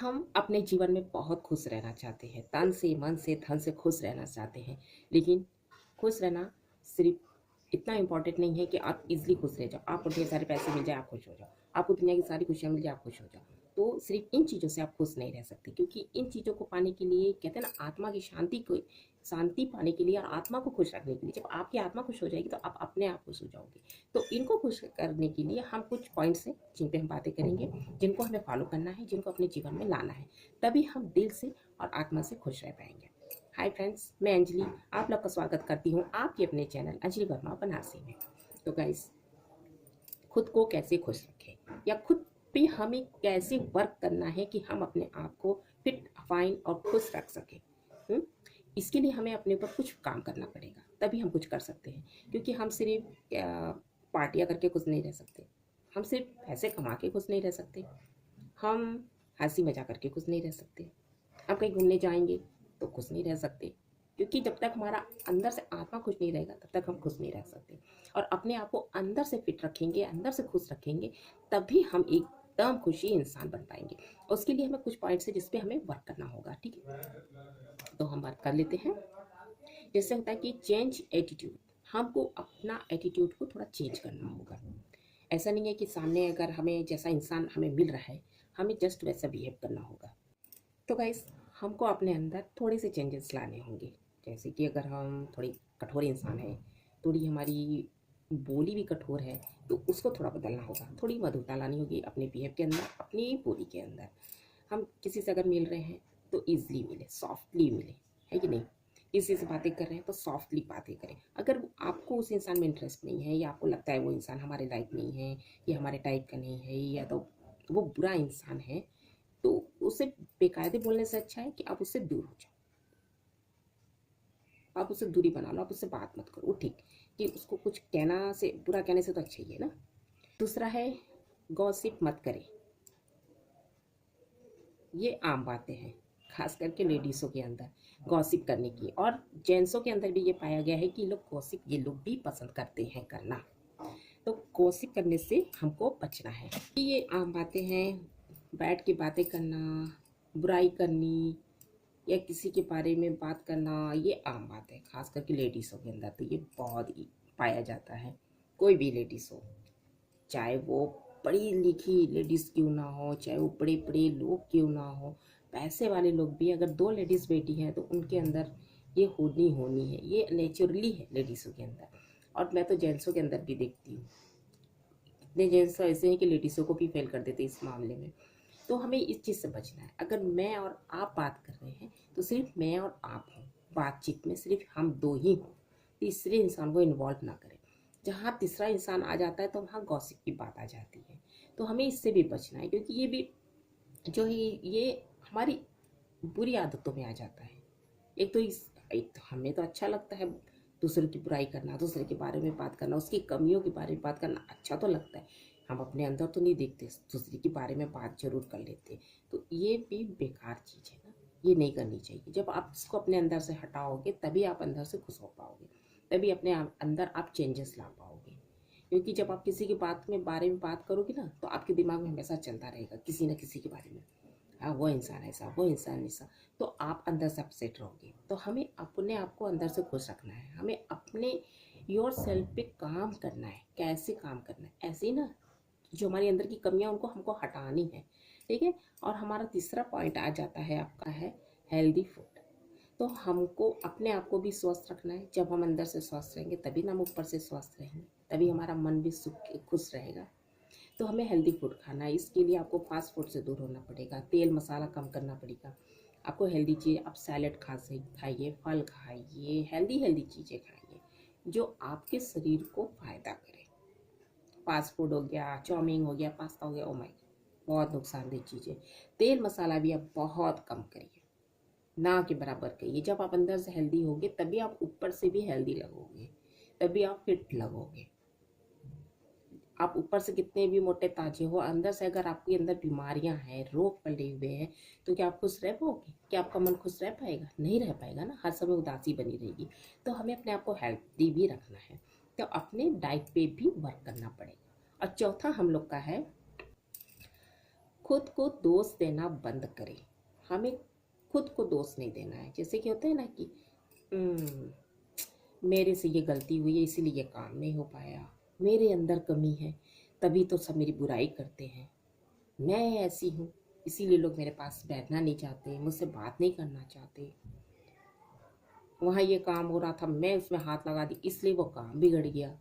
हम अपने जीवन में बहुत खुश रहना चाहते हैं, तन से, मन से, धन से खुश रहना चाहते हैं। लेकिन खुश रहना सिर्फ इतना इम्पोर्टेंट नहीं है कि आप इज़िली खुश रह जाओ। आपको ढेर सारे पैसे मिल जाए, आप खुश हो जाओ। आपको दुनिया की सारी खुशियाँ मिल जाए, आप खुश हो जाओ। तो सिर्फ इन चीज़ों से आप खुश नहीं रह सकते, क्योंकि इन चीज़ों को पाने के लिए कहते हैं ना, आत्मा की शांति पाने के लिए और आत्मा को खुश रखने के लिए, जब आपकी आत्मा खुश हो जाएगी तो आप अपने आप खुश हो जाओगे। तो इनको खुश करने के लिए हम कुछ पॉइंट्स हैं जिन पे हम बातें करेंगे, जिनको हमें फॉलो करना है, जिनको अपने जीवन में लाना है। तभी हम दिल से और आत्मा से खुश रह पाएंगे। हाय फ्रेंड्स, मैं अंजलि आप लोग का स्वागत करती हूँ आपके अपने चैनल अंजलि वर्मा बनारसी में। तो गाइस, खुद को कैसे खुश रखें या खुद पे हमें कैसे वर्क करना है कि हम अपने आप को फिट, फाइन और खुश रख सकें। हुँ? इसके लिए हमें अपने ऊपर कुछ काम करना पड़ेगा, तभी हम कुछ कर सकते हैं। क्योंकि हम सिर्फ पार्टियाँ करके खुश नहीं रह सकते, हम सिर्फ पैसे कमा के खुश नहीं रह सकते, हम हंसी मजाक करके खुश नहीं रह सकते, हम कहीं घूमने जाएंगे तो खुश नहीं रह सकते। क्योंकि जब तक हमारा अंदर से आत्मा खुश नहीं रहेगा तब तक हम खुश नहीं रह सकते। और अपने आप को अंदर से फिट रखेंगे, अंदर से खुश रखेंगे, तभी हम एकदम खुशी इंसान बन पाएंगे। और उसके लिए हमें कुछ पॉइंट्स है जिस पे हमें वर्क करना होगा। ठीक है, तो हम बात कर लेते हैं। जैसे होता है कि चेंज एटीट्यूड, हमको अपना एटीट्यूड को थोड़ा चेंज करना होगा। ऐसा नहीं है कि सामने अगर हमें जैसा इंसान हमें मिल रहा है हमें जस्ट वैसा बिहेव करना होगा। तो गाइस, हमको अपने अंदर थोड़े से चेंजेस लाने होंगे। जैसे कि अगर हम थोड़ी कठोर इंसान है, थोड़ी हमारी बोली भी कठोर है, तो उसको थोड़ा बदलना होगा। थोड़ी मधुरता लानी होगी अपने बिहेव के अंदर, अपनी बोली के अंदर। हम किसी से अगर मिल रहे हैं तो ईजिली मिले, सॉफ्टली मिले, है कि नहीं। किसी से बातें कर रहे हैं तो सॉफ्टली बातें करें। अगर आपको उस इंसान में इंटरेस्ट नहीं है या आपको लगता है वो इंसान हमारे लायक नहीं है, या हमारे टाइप का नहीं है, या तो वो बुरा इंसान है, तो उसे बेकायदे बोलने से अच्छा है कि आप उससे दूर हो जाओ। आप उससे दूरी बना लो, आप उससे बात मत करो। ठीक कि उसको कुछ कहना से, बुरा कहने से तो अच्छा ही है ना। दूसरा है, गॉसिप मत करें। ये आम बातें हैं, खास करके लेडीज़ों के अंदर गॉसिप करने की, और जेंट्सों के अंदर भी ये पाया गया है कि लोग गॉसिप ये लोग भी पसंद करते हैं करना। तो गॉसिप करने से हमको बचना है। ये आम बातें हैं, बैठ के बातें करना, बुराई करनी या किसी के बारे में बात करना, ये आम बात है। खास करके लेडीज़ों के अंदर तो ये बहुत ही पाया जाता है। कोई भी लेडीज़ हो, चाहे वो पढ़ी लिखी लेडीज़ क्यों ना हो, चाहे वो बड़े बड़े लोग क्यों ना हो, पैसे वाले लोग भी, अगर दो लेडीज़ बैठी हैं तो उनके अंदर ये होनी होनी है, ये नेचुरली है लेडीज़ों के अंदर। और मैं तो जेंट्सों के अंदर भी देखती हूँ, इतने जेंट्स ऐसे हैं कि लेडीज़ों को भी फेल कर देते इस मामले में। तो हमें इस चीज़ से बचना है। अगर मैं और आप बात कर रहे हैं तो सिर्फ मैं और आप हों, बातचीत में सिर्फ हम दो ही हों, तीसरे इंसान को इन्वॉल्व ना करें। जहाँ तीसरा इंसान आ जाता है तो वहाँ गॉसिप की बात आ जाती है। तो हमें इससे भी बचना है, क्योंकि ये भी जो है ये हमारी बुरी आदतों में आ जाता है। एक तो हमें तो अच्छा लगता है दूसरे की बुराई करना, दूसरे के बारे में बात करना, उसकी कमियों के बारे में बात करना अच्छा तो लगता है। हम अपने अंदर तो नहीं देखते, दूसरे के बारे में बात जरूर कर लेते। तो ये भी बेकार चीज़ है ना, ये नहीं करनी चाहिए। जब आप इसको अपने अंदर से हटाओगे तभी आप अंदर से खुश हो पाओगे, तभी अपने अंदर आप चेंजेस ला पाओगे। क्योंकि जब आप किसी की बारे में बात करोगे ना, तो आपके दिमाग में हमेशा चलता रहेगा किसी न किसी के बारे में। हाँ, वो इंसान ऐसा, वो इंसान ऐसा, तो आप अंदर से अपसेट रहोगे। तो हमें अपने आप को अंदर से खुश रखना है, हमें अपने योर सेल्फ पे काम करना है। कैसे काम करना है? ऐसे ही ना, जो हमारे अंदर की कमियां उनको हमको हटानी है। ठीक है। और हमारा तीसरा पॉइंट आ जाता है, आपका है हेल्दी फूड। तो हमको अपने आप को भी स्वस्थ रखना है। जब हम अंदर से स्वस्थ रहेंगे तभी ना हम ऊपर से स्वस्थ रहेंगे, तभी हमारा मन भी सुख खुश रहेगा। तो हमें हेल्दी फूड खाना है। इसके लिए आपको फास्ट फूड से दूर होना पड़ेगा, तेल मसाला कम करना पड़ेगा। आपको हेल्दी चीज़, आप सैलेड खाइए, फल खाइए, हेल्दी हेल्दी चीज़ें खाइए जो आपके शरीर को फ़ायदा करे। फास्ट फूड हो गया, चाउमीन हो गया, पास्ता हो गया, ओ माय, बहुत नुकसानदेह चीज़ें। तेल मसाला भी आप बहुत कम करिए, ना के बराबर करिए। जब आप अंदर से हेल्दी होगे तभी आप ऊपर से भी हेल्दी लगोगे, तभी आप फिट लगोगे। आप ऊपर से कितने भी मोटे ताजे हो, अंदर से अगर आपके अंदर बीमारियां हैं, रोग पड़े हुए हैं, तो क्या आप खुश रह पाओगे? क्या आपका मन खुश रह पाएगा? नहीं रह पाएगा ना, हर समय उदासी बनी रहेगी। तो हमें अपने आप को हेल्दी भी रखना है, तो अपने डाइट पे भी वर्क करना पड़ेगा। और चौथा हम लोग का है खुद को दोष देना बंद करें। हमें खुद को दोष नहीं देना है। जैसे कि होता है ना कि मेरे से ये गलती हुई है इसीलिए ये काम नहीं हो पाया, मेरे अंदर कमी है तभी तो सब मेरी बुराई करते हैं, मैं ऐसी हूँ इसीलिए लोग मेरे पास बैठना नहीं चाहते, मुझसे बात नहीं करना चाहते, वहाँ ये काम हो रहा था मैं उसमें हाथ लगा दी इसलिए वो काम बिगड़ गया,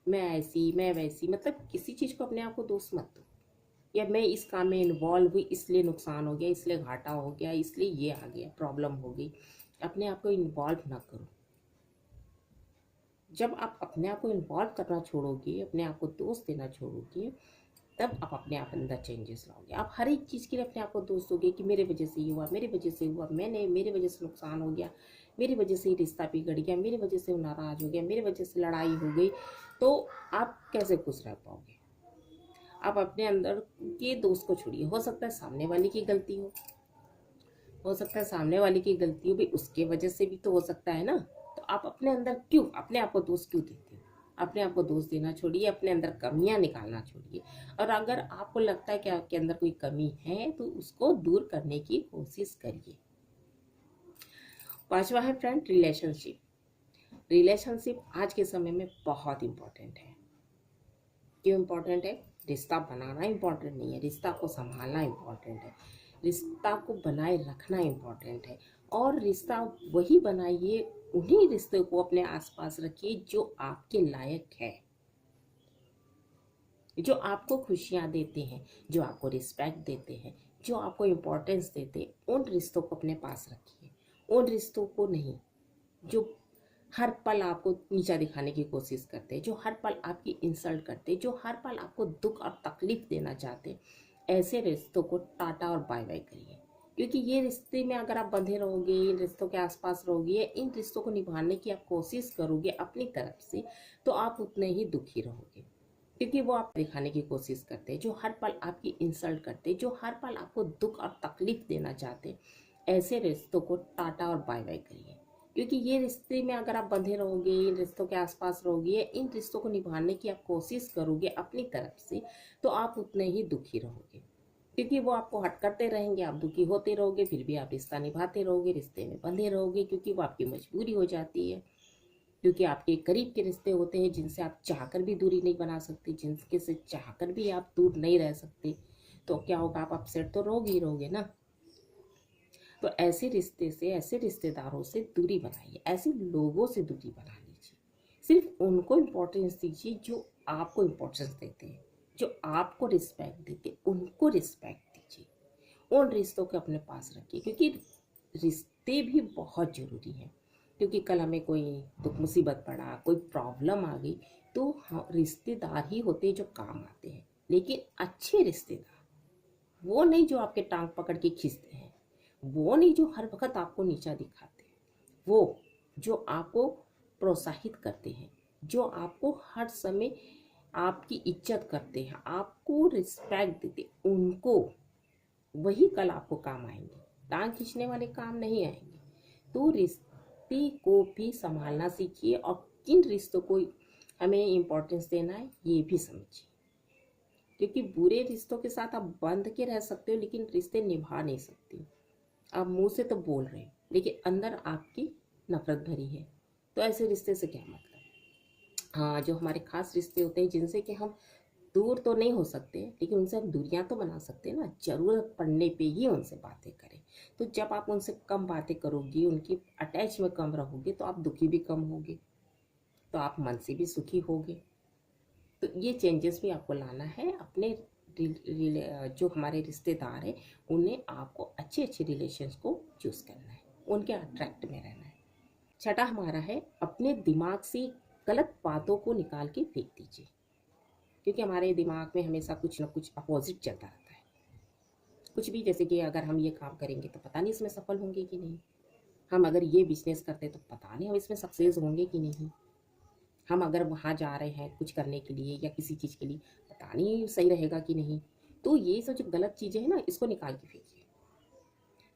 मैं ऐसी मैं वैसी। मतलब किसी चीज़ को अपने आप को दोष मत दो, या मैं इस काम में इन्वॉल्व हुई इसलिए नुकसान हो गया, इसलिए घाटा हो गया, इसलिए ये आ गया, प्रॉब्लम हो गई। अपने आप को इन्वॉल्व ना करो। जब आप अपने आप को इन्वॉल्व करना छोड़ोगे, अपने आप को दोष देना छोड़ोगे, तब आप अपने आप अंदर चेंजेस लाओगे। आप हर एक चीज़ के लिए अपने आप को दोष दोगे कि मेरे वजह से ये हुआ, मेरी वजह से हुआ, मैंने मेरी वजह से नुकसान हो गया, मेरी वजह से ही रिश्ता बिगड़ गया, मेरी वजह से वो नाराज़ हो गया, मेरी वजह से लड़ाई हो गई, तो आप कैसे खुश रह पाओगे? आप अपने अंदर के दोस्त को छोड़िए। हो सकता है सामने वाले की गलती हो सकता है सामने वाले की गलती हो भी, उसके वजह से भी तो हो सकता है ना। तो आप अपने अंदर क्यों अपने आप को दोष क्यों देते हो? अपने आप को दोष देना छोड़िए, अपने अंदर कमियां निकालना छोड़िए। और अगर आपको लगता है कि आपके अंदर कोई कमी है तो उसको दूर करने की कोशिश करिए। 5वां है फ्रेंड, रिलेशनशिप। रिलेशनशिप आज के समय में बहुत इम्पोर्टेंट है। क्यों इम्पोर्टेंट है? रिश्ता बनाना इम्पोर्टेंट नहीं है, रिश्ता को संभालना इम्पोर्टेंट है, रिश्ता को बनाए रखना इम्पोर्टेंट है। और रिश्ता वही बनाइए, उन्हीं रिश्ते को अपने आसपास रखिए जो आपके लायक है, जो आपको खुशियाँ देते हैं, जो आपको रिस्पेक्ट देते हैं, जो आपको इम्पोर्टेंस देते हैं। उन रिश्तों को अपने पास रखिए, उन रिश्तों को नहीं जो हर पल आपको नीचा दिखाने की कोशिश करते हैं, जो हर पल आपकी इंसल्ट करते हैं, जो हर पल आपको दुख और तकलीफ देना चाहते हैं। ऐसे रिश्तों को टाटा और बाय बाय करिए। क्योंकि ये रिश्ते में अगर आप बंधे रहोगे, इन रिश्तों के आसपास रहोगे, इन रिश्तों को निभाने की आप कोशिश करोगे अपनी तरफ से, तो आप उतने ही दुखी रहोगे। क्योंकि वो आप दिखाने की कोशिश करते हैं, जो हर पल आपकी इंसल्ट करते हैं, जो हर पल आपको दुख और तकलीफ देना चाहते हैं। ऐसे रिश्तों को टाटा और बाय बाय करिए। क्योंकि ये रिश्ते में अगर आप बंधे रहोगे, इन रिश्तों के आसपास रहोगे, इन रिश्तों को निभाने की आप कोशिश करोगे अपनी तरफ से, तो आप उतने ही दुखी रहोगे। क्योंकि वो आपको हट करते रहेंगे, आप दुखी होते रहोगे, फिर भी आप रिश्ता निभाते रहोगे, रिश्ते में बंधे रहोगे, क्योंकि वो आपकी मजबूरी हो जाती है। क्योंकि आपके करीब के रिश्ते होते हैं जिनसे आप चाहकर भी दूरी नहीं बना सकते, जिनके से चाहकर भी आप दूर नहीं रह सकते। तो क्या होगा? आप अपसेट तो रहोगे ही रहोगे ना। तो ऐसे रिश्ते से, ऐसे रिश्तेदारों से दूरी बनाइए, ऐसे लोगों से दूरी बना लीजिए। सिर्फ उनको इम्पोर्टेंस दीजिए जो आपको इम्पोर्टेंस देते हैं, जो आपको रिस्पेक्ट देते हैं, उनको रिस्पेक्ट दीजिए। उन रिश्तों को अपने पास रखिए, क्योंकि रिश्ते भी बहुत ज़रूरी हैं। क्योंकि कल हमें कोई दुख मुसीबत पड़ा, कोई प्रॉब्लम आ गई, तो रिश्तेदार ही होते हैं जो काम आते हैं। लेकिन अच्छे रिश्तेदार वो नहीं जो आपके टांग पकड़ के खींचते हैं, वो नहीं जो हर वक्त आपको नीचा दिखाते हैं, वो जो आपको प्रोत्साहित करते हैं, जो आपको हर समय आपकी इज्जत करते हैं, आपको रिस्पेक्ट देते, उनको वही कल आपको काम आएंगे। टांग खींचने वाले काम नहीं आएंगे। तो रिश्ते को भी संभालना सीखिए, और किन रिश्तों को हमें इम्पोर्टेंस देना है ये भी समझिए। क्योंकि बुरे रिश्तों के साथ आप बंध के रह सकते हो, लेकिन रिश्ते निभा नहीं सकते। आप मुंह से तो बोल रहे हो, लेकिन अंदर आपकी नफरत भरी है। तो ऐसे रिश्ते से क्या मतलब? हाँ, जो हमारे खास रिश्ते होते हैं जिनसे कि हम दूर तो नहीं हो सकते, लेकिन उनसे हम दूरियां तो बना सकते हैं ना। ज़रूरत पड़ने पे ही उनसे बातें करें। तो जब आप उनसे कम बातें करोगी, उनकी अटैच में कम रहोगे, तो आप दुखी भी कम होगे, तो आप मन से भी सुखी होगे। तो ये चेंजेस भी आपको लाना है अपने जो हमारे रिश्तेदार हैं, उन्हें आपको अच्छे अच्छे रिलेशंस को चूज़ करना है, उनके अट्रैक्ट में रहना है। छठा हमारा है, अपने दिमाग से गलत बातों को निकाल के फेंक दीजिए। क्योंकि हमारे दिमाग में हमेशा कुछ ना कुछ अपोजिट चलता रहता है। कुछ भी, जैसे कि अगर हम ये काम करेंगे तो पता नहीं इसमें सफल होंगे कि नहीं, हम अगर ये बिजनेस करते तो पता नहीं हम इसमें सक्सेस होंगे कि नहीं, हम अगर वहाँ जा रहे हैं कुछ करने के लिए या किसी चीज़ के लिए, पता नहीं सही रहेगा कि नहीं। तो ये सब जो गलत चीज़ें हैं ना, इसको निकाल के फेंकिए।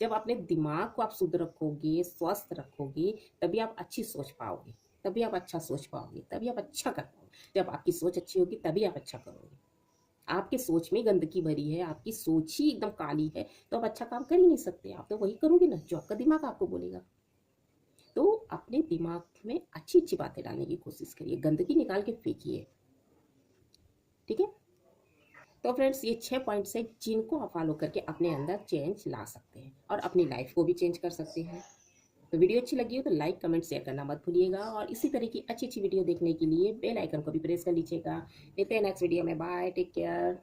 जब अपने दिमाग को आप शुद्ध रखोगे, स्वस्थ रखोगे, तभी आप अच्छी सोच पाओगे, तभी आप अच्छा सोच पाओगे, तभी आप अच्छा कर पाओगे। जब आपकी सोच अच्छी होगी तभी आप अच्छा करोगे। आपके सोच में गंदगी भरी है, आपकी सोच ही एकदम काली है, तो आप अच्छा काम कर ही नहीं सकते। आप तो वही करोगे ना जो आपका दिमाग आपको बोलेगा। तो अपने दिमाग में अच्छी अच्छी बातें डालने की कोशिश करिए, गंदगी निकाल के फेंकिए। ठीक है। तो फ्रेंड्स ये 6 पॉइंट्स है जिनको आप फॉलो करके अपने अंदर चेंज ला सकते हैं और अपनी लाइफ को भी चेंज कर सकते हैं। तो वीडियो अच्छी लगी हो तो लाइक कमेंट शेयर करना मत भूलिएगा, और इसी तरह की अच्छी अच्छी वीडियो देखने के लिए बेल आइकन को भी प्रेस कर लीजिएगा। मिलते हैं नेक्स्ट वीडियो में। Bye, take care.